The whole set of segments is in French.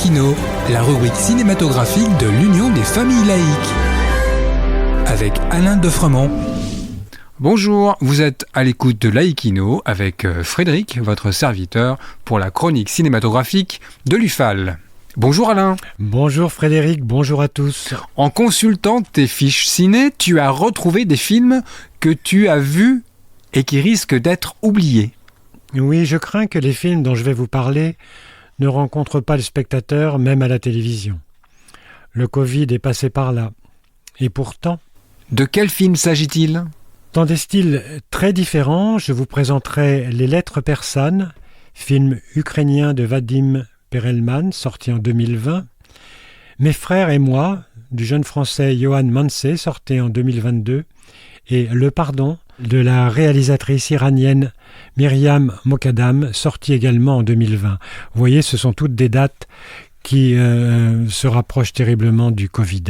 Laïkino, la rubrique cinématographique de l'Union des familles laïques. Avec Alain Defremont. Bonjour, vous êtes à l'écoute de Laïkino avec Frédéric, votre serviteur, pour la chronique cinématographique de l'UFAL. Bonjour Alain. Bonjour Frédéric, bonjour à tous. En consultant tes fiches ciné, tu as retrouvé des films que tu as vus et qui risquent d'être oubliés. Oui, je crains que les films dont je vais vous parler ne rencontrent pas le spectateur, même à la télévision. Le Covid est passé par là. Et pourtant... De quel film s'agit-il ? Dans des styles très différents, je vous présenterai Les Lettres persanes, film ukrainien de Vadim Perelman, sorti en 2020, Mes frères et moi, du jeune français Johan Mansé, sorti en 2022, et Le Pardon, de la réalisatrice iranienne Myriam Mokadam, sorti également en 2020. Vous voyez, ce sont toutes des dates qui se rapprochent terriblement du Covid.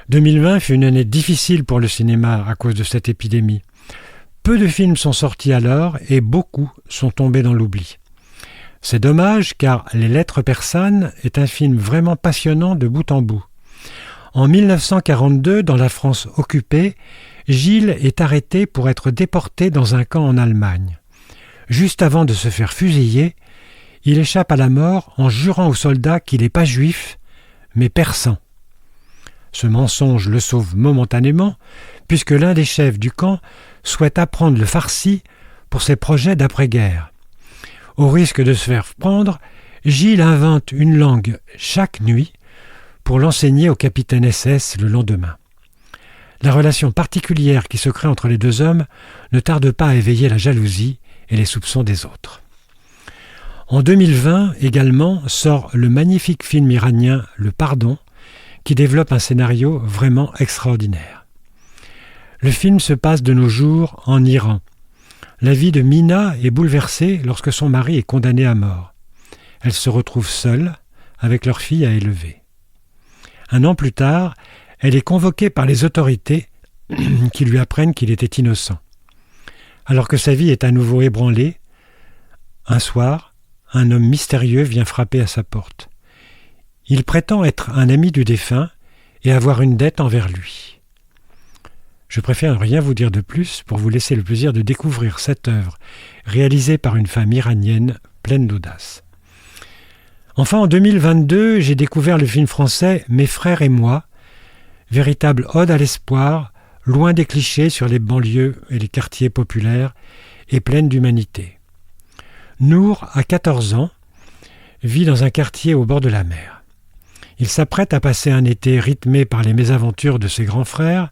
2020 fut une année difficile pour le cinéma à cause de cette épidémie. Peu de films sont sortis alors et beaucoup sont tombés dans l'oubli. C'est dommage car Les Lettres persanes est un film vraiment passionnant de bout en bout. En 1942, dans la France occupée, Gilles est arrêté pour être déporté dans un camp en Allemagne. Juste avant de se faire fusiller, il échappe à la mort en jurant aux soldats qu'il n'est pas juif, mais persan. Ce mensonge le sauve momentanément, puisque l'un des chefs du camp souhaite apprendre le farsi pour ses projets d'après-guerre. Au risque de se faire prendre, Gilles invente une langue chaque nuit pour l'enseigner au capitaine SS le lendemain. La relation particulière qui se crée entre les deux hommes ne tarde pas à éveiller la jalousie et les soupçons des autres. En 2020 également sort le magnifique film iranien Le Pardon, qui développe un scénario vraiment extraordinaire. Le film se passe de nos jours en Iran. La vie de Mina est bouleversée lorsque son mari est condamné à mort. Elle se retrouve seule, avec leur fille à élever. Un an plus tard, elle est convoquée par les autorités qui lui apprennent qu'il était innocent. Alors que sa vie est à nouveau ébranlée, un soir, un homme mystérieux vient frapper à sa porte. Il prétend être un ami du défunt et avoir une dette envers lui. Je préfère ne rien vous dire de plus pour vous laisser le plaisir de découvrir cette œuvre réalisée par une femme iranienne pleine d'audace. Enfin, en 2022, j'ai découvert le film français Mes frères et moi, véritable ode à l'espoir, loin des clichés sur les banlieues et les quartiers populaires et pleine d'humanité. Nour, à 14 ans, vit dans un quartier au bord de la mer. Il s'apprête à passer un été rythmé par les mésaventures de ses grands frères,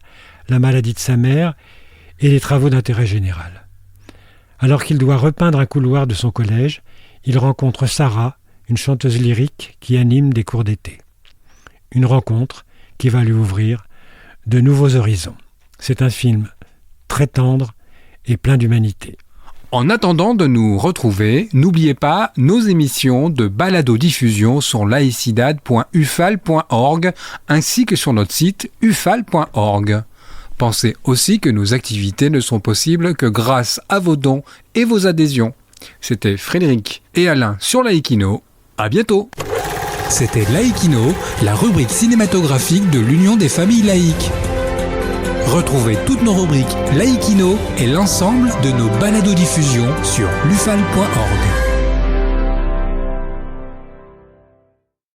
la maladie de sa mère et les travaux d'intérêt général. Alors qu'il doit repeindre un couloir de son collège, il rencontre Sarah, une chanteuse lyrique qui anime des cours d'été. Une rencontre qui va lui ouvrir de nouveaux horizons. C'est un film très tendre et plein d'humanité. En attendant de nous retrouver, n'oubliez pas nos émissions de balado-diffusion sur laicidad.ufal.org ainsi que sur notre site ufal.org. Pensez aussi que nos activités ne sont possibles que grâce à vos dons et vos adhésions. C'était Frédéric et Alain sur Laïkino. À bientôt. C'était Laïkino, la rubrique cinématographique de l'Union des familles laïques. Retrouvez toutes nos rubriques Laïkino et l'ensemble de nos balados-diffusions sur lufal.org.